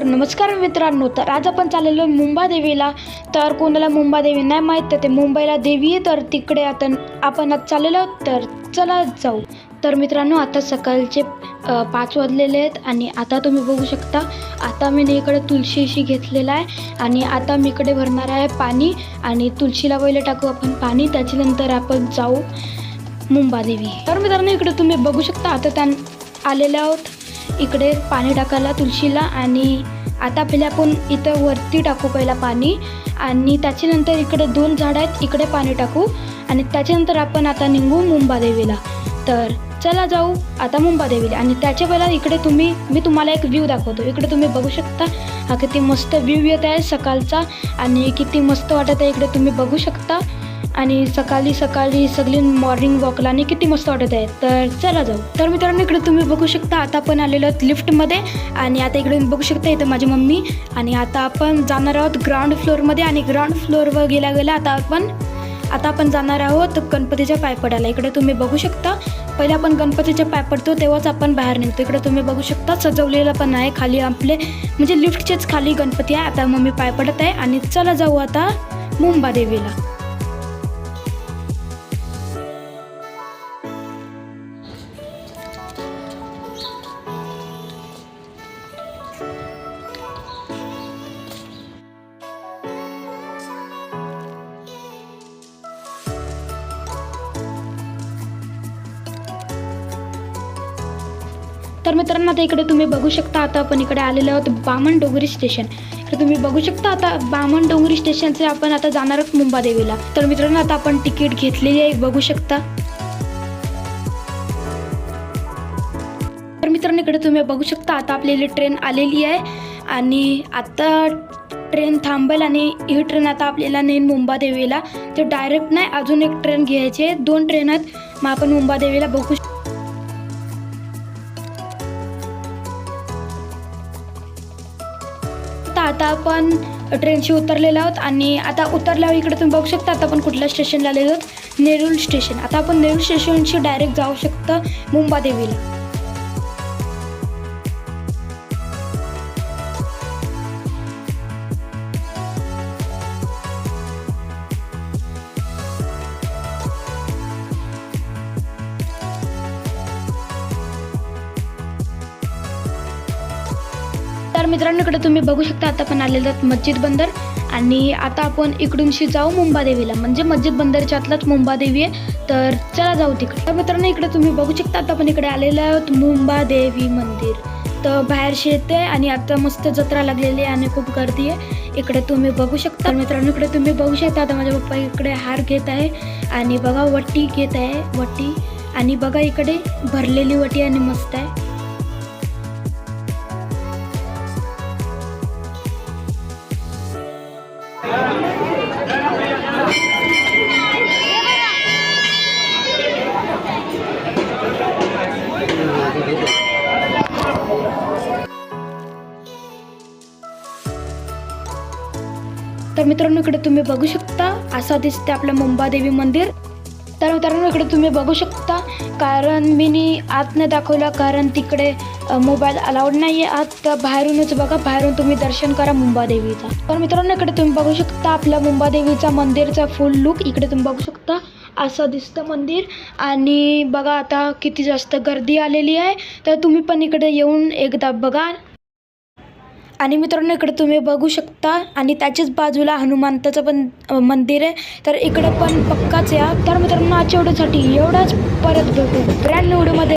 नमस्कार मित्रांनो, तर आज आपण चाललेलो मुंबादेवीला. तर कोणाला मुंबादेवी नाही माहीत तर ते मुंबईला देवी आहे, तर तिकडे आता आपण आज चाललेलो आहोत. तर चला जाऊ. तर मित्रांनो, आता सकाळचे 5 वाजलेले आहेत आणि आता तुम्ही बघू शकता, आता मी इकडे तुळशीशी घेतलेला आहे आणि आता मी इकडे भरणार आहे पाणी आणि तुळशीला पहिले टाकू आपण पाणी, त्याच्यानंतर आपण जाऊ मुंबादेवी. तर मित्रांनो, इकडे तुम्ही बघू शकता आता त्या आलेल्या आहोत इकडे पाणी टाकायला तुळशीला. आणि आता पहिले आपण इथं वरती टाकू पहिला पाणी आणि त्याच्यानंतर इकडे 2 झाडं आहेत, इकडे पाणी टाकू आणि त्याच्यानंतर आपण आता निघू मुंबादेवीला. तर चला जाऊ आता मुंबादेवीला. आणि त्याच्या पहिला इकडे मी तुम्हाला एक व्ह्यू दाखवतो. इकडे तुम्ही बघू शकता हा किती मस्त व्ह्यू येत आहे सकाळचा आणि किती मस्त वाटत आहे. इकडे तुम्ही बघू शकता आणि सकाळी सगळी मॉर्निंग वॉकला आणि किती मस्त वाटत आहे. तर चला जाऊ. तर मित्रांनो, इकडे तुम्ही बघू शकता आता आपण आलेलो आहोत लिफ्टमध्ये आणि आता इकडे बघू शकता इथं माझी मम्मी. आणि आता आपण जाणार आहोत ग्राउंड फ्लोअरमध्ये आणि ग्राउंड फ्लोअरवर गेल्या आता आपण जाणार आहोत गणपतीच्या पाय पडायला. इकडे तुम्ही बघू शकता पहिले आपण गणपतीच्या पाय पडतो तेव्हाच आपण बाहेर निघतो. इकडे तुम्ही बघू शकता सजवलेलं पण आहे खाली आपले म्हणजे लिफ्टचेच खाली गणपती आहे. आता मम्मी पाय पडत आहे आणि चला जाऊ आता मुंबादेवीला. तर मित्रांनो, आता इकडे तुम्ही बघू शकता आता आपण इकडे आलेलो आहोत बामणडोंगरी स्टेशन. तर तुम्ही बघू शकता आता बामणडोंगरी स्टेशनचे आपण आता जाणार आहोत मुंबादेवीला. तर मित्रांनो, आता आपण तिकीट घेतलेली आहे बघू शकता. तर मित्रांनो, इकडे तुम्ही बघू शकता आता आपल्याला ट्रेन आलेली आहे आणि आता ट्रेन थांबेल आणि ही ट्रेन आता आपल्याला नेईन मुंबादेवीला. ते डायरेक्ट नाही, अजून एक ट्रेन घ्यायची आहे. 2 ट्रेन आहेत, मग आपण मुंबादेवीला बघू. आता आपण ट्रेनशी उतरलेलो आहोत आणि आता उतरल्यावर इकडे तुम्ही बघू शकता आता आपण कुठल्या स्टेशनला आलेलो आहोत, नेरूळ स्टेशन. आता आपण नेरूळ स्टेशनशी डायरेक्ट जाऊ शकतो मुंबादेवीला. तर मित्रांनो, इकडे तुम्ही बघू शकता आता आपण आलेलो आहोत मस्जिद बंदर आणि आता आपण इकडूनशी जाऊ मुंबादेवीला. म्हणजे मस्जिद बंदरच्या आतलाच मुंबादेवी आहे. तर चला जाऊ तिकडे. तर मित्रांनो, इकडे तुम्ही बघू शकता आता आपण इकडे आलेलो आहोत मुंबादेवी मंदिर. तर बाहेरशी येते आणि आता मस्त जत्रा लागलेली आहे आणि खूप गर्दी आहे. इकडे तुम्ही बघू शकता. मित्रांनो, इकडे तुम्ही बघू शकता आता माझ्या पप्पा इकडे हार घेत आहे आणि बघा वटी घेत आहे वटी. आणि बघा इकडे भरलेली वटी आणि मस्त आहे. तर मित्रांनो, इकडे तुम्ही बघू शकता असं दिसते आपलं मुंबादेवी मंदिर. तर मित्रांनो, इकडे तुम्ही बघू शकता कारण मी आत नाही दाखवलं कारण तिकडे मोबाईल अलाउड नाही आहे आत. तर बाहेरूनच बघा, बाहेरून तुम्ही दर्शन करा मुंबादेवीचा. तर मित्रांनो, इकडे तुम्ही बघू शकता आपल्या मुंबादेवीचा मंदिरचा फुल लुक. इकडे तुम्ही बघू शकता असं दिसतं मंदिर. आणि बघा आता किती जास्त गर्दी आलेली आहे. तर तुम्ही पण इकडे येऊन एकदा बघा. आणि मित्रांनो, इकडे तुम्ही बघू शकता आणि त्याच्याच बाजूला हनुमंताचं पण मंदिर आहे. तर इकडे पण पक्काच या. तर मित्रांनो, आजच्या व्हिडिओसाठी एवढाच. परत भेटू ब्रँड न्यू व्हिडिओमध्ये.